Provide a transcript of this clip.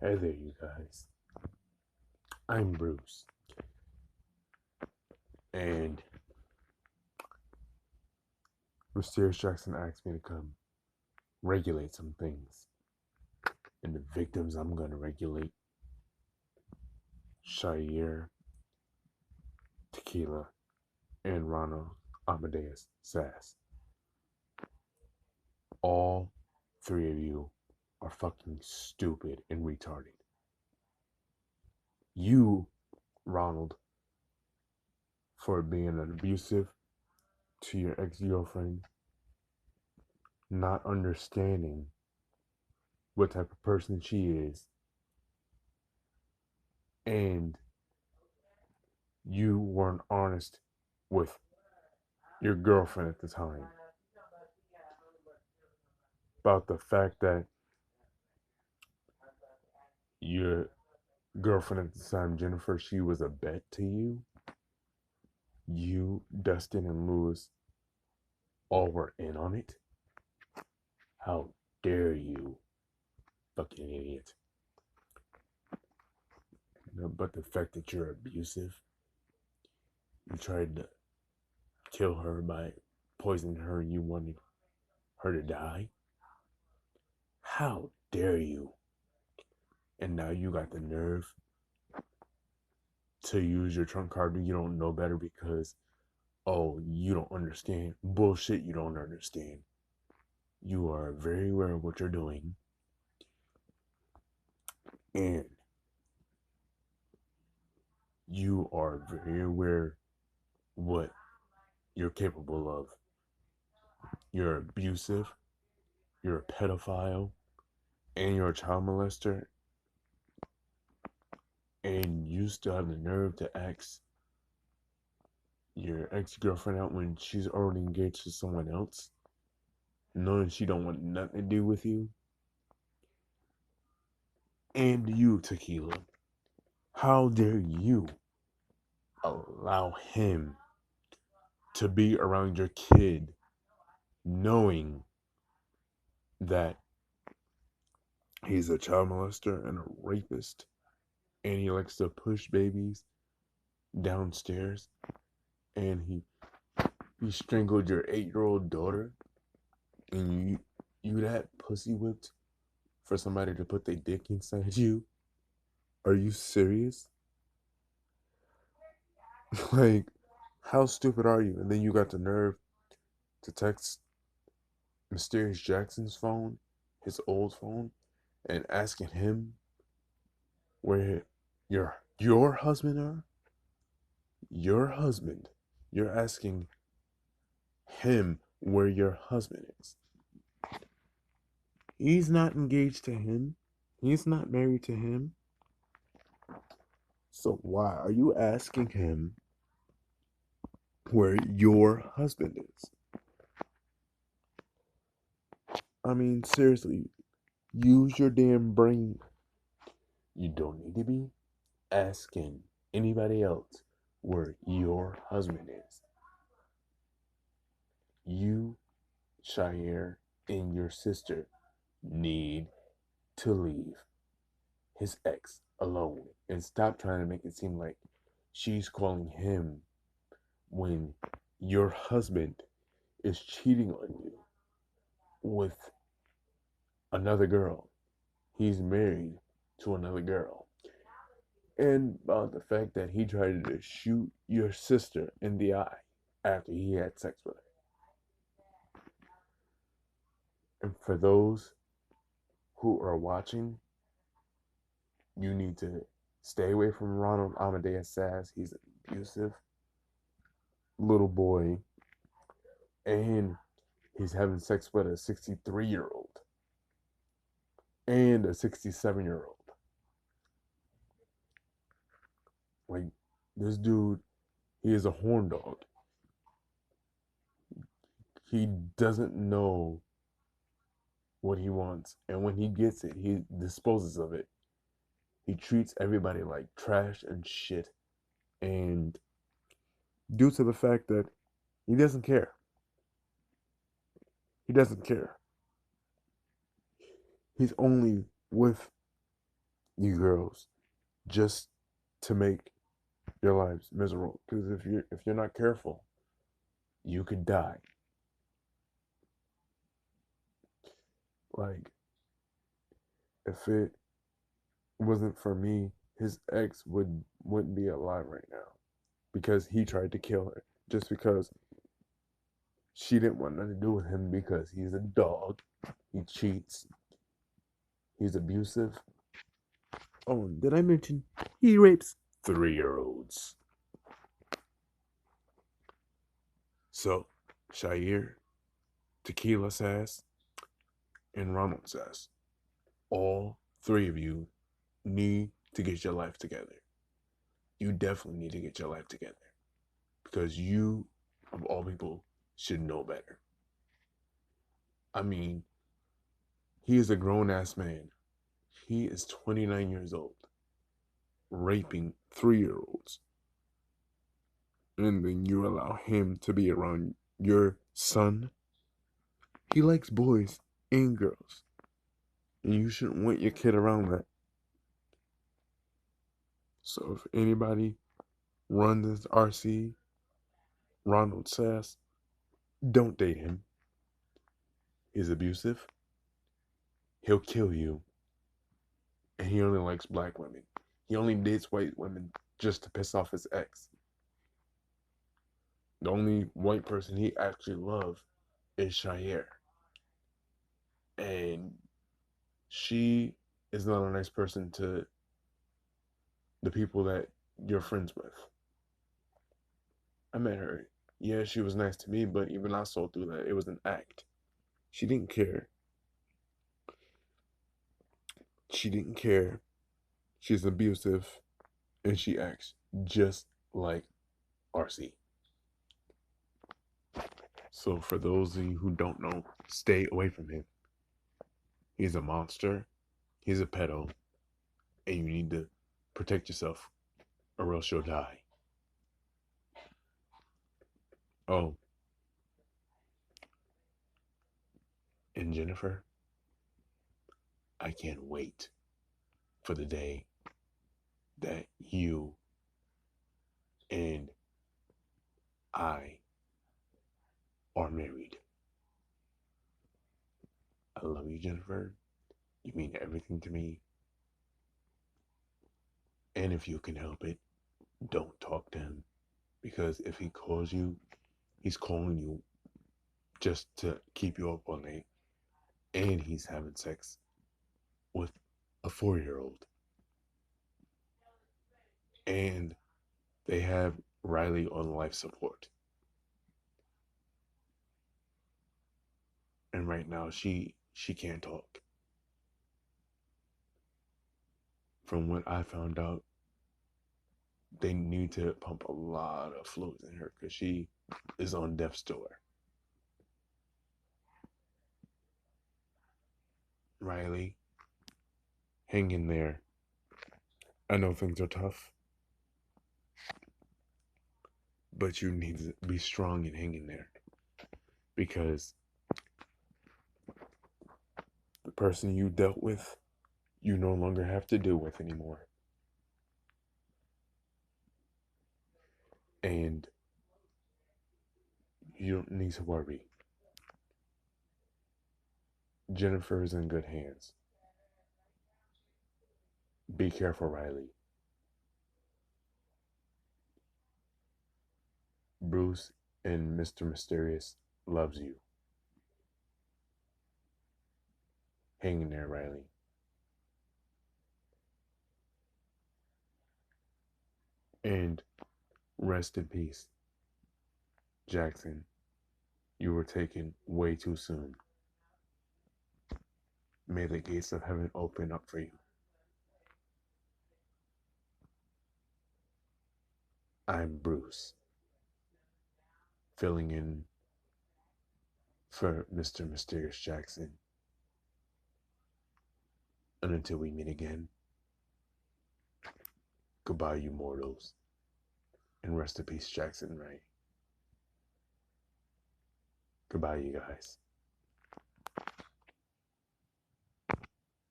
Hey there, you guys. I'm Bruce, and Mysterious Jackson asked me to come regulate some things. And the victims I'm going to regulate: Shair, Tequila, and Ronald Amadeus Sass. All three of you are fucking stupid and retarded. You, Ronald, for being an abusive to your ex girlfriend, not understanding what type of person she is, and you weren't honest with your girlfriend at the time about the fact that your girlfriend at the time, Jennifer, she was a bet to you. You, Dustin, and Lewis all were in on it. How dare you, fucking idiot. But the fact that you're abusive, you tried to kill her by poisoning her and you wanted her to die. How dare you? And now you got the nerve to use your trump card. You don't know better because, oh, you don't understand. Bullshit, you don't understand. You are very aware of what you're doing. And you are very aware what you're capable of. You're abusive, you're a pedophile, and you're a child molester. And you still have the nerve to ask your ex-girlfriend out when she's already engaged to someone else, knowing she don't want nothing to do with you. And you, Tequila, how dare you allow him to be around your kid knowing that he's a child molester and a rapist and he likes to push babies downstairs and he strangled your 8-year-old daughter and you that pussy whipped for somebody to put their dick inside you? Are you serious? Like, how stupid are you? And then you got the nerve to text Mysterious Jackson's phone, his old phone, and asking him where your husband are? Your husband. You're asking him where your husband is. He's not engaged to him. He's not married to him. So why are you asking him where your husband is? I mean, seriously, use your damn brain. You don't need to be asking anybody else where your husband is. You, Shire, and your sister need to leave his ex alone and stop trying to make it seem like she's calling him when your husband is cheating on you with another girl. He's married to another girl. And about the fact that he tried to shoot your sister in the eye after he had sex with her. And for those who are watching, you need to stay away from Ronald Amadeus Sass. He's an abusive little boy, and he's having sex with a 63-year-old and a 67-year-old. Like, this dude, he is a horn dog. He doesn't know what he wants, and when he gets it, he disposes of it. He treats everybody like trash and shit, and due to the fact that he doesn't care. He doesn't care. He's only with you girls, just to make your lives miserable. Because if you're not careful, you could die. Like, if it wasn't for me, his ex wouldn't be alive right now because he tried to kill her just because she didn't want nothing to do with him because he's a dog. He cheats. He's abusive. Oh, did I mention he rapes 3-year-olds? So, Shair, Tequila Sass, and Ronald Sass, all three of you need to get your life together. You definitely need to get your life together because you, of all people, should know better. I mean, he is a grown ass man. He is 29 years old, raping 3-year-olds. And then you allow him to be around your son. He likes boys and girls. And you shouldn't want your kid around that. So if anybody runs this RC, Ronald Sass, don't date him. He's abusive. He'll kill you. And he only likes black women. He only dates white women just to piss off his ex. The only white person he actually loves is Shair. And she is not a nice person to the people that you're friends with. I met her. Yeah, she was nice to me, but even I saw through that it was an act. She didn't care. She didn't care. She's abusive, and she acts just like RC. So for those of you who don't know, stay away from him. He's a monster. He's a pedo, and you need to protect yourself, or else you'll die. Oh, and Jennifer, I can't wait for the day that you and I are married. I love you, Jennifer. You mean everything to me. And if you can help it, don't talk to him. Because if he calls you, he's calling you just to keep you up all night. And he's having sex with a 4-year-old. And they have Riley on life support. And right now she can't talk. From what I found out, they need to pump a lot of fluids in her because she is on death's door. Riley, hang in there. I know things are tough, but you need to be strong and hang in there because the person you dealt with, you no longer have to deal with anymore. And you don't need to worry. Jennifer is in good hands. Be careful, Riley. Bruce and Mr. Mysterious loves you. Hang in there, Riley. And rest in peace, Jackson. You were taken way too soon. May the gates of heaven open up for you. I'm Bruce, filling in for Mr. Mysterious Jackson. And until we meet again, goodbye, you mortals. And rest in peace, Jackson REI. Goodbye, you guys.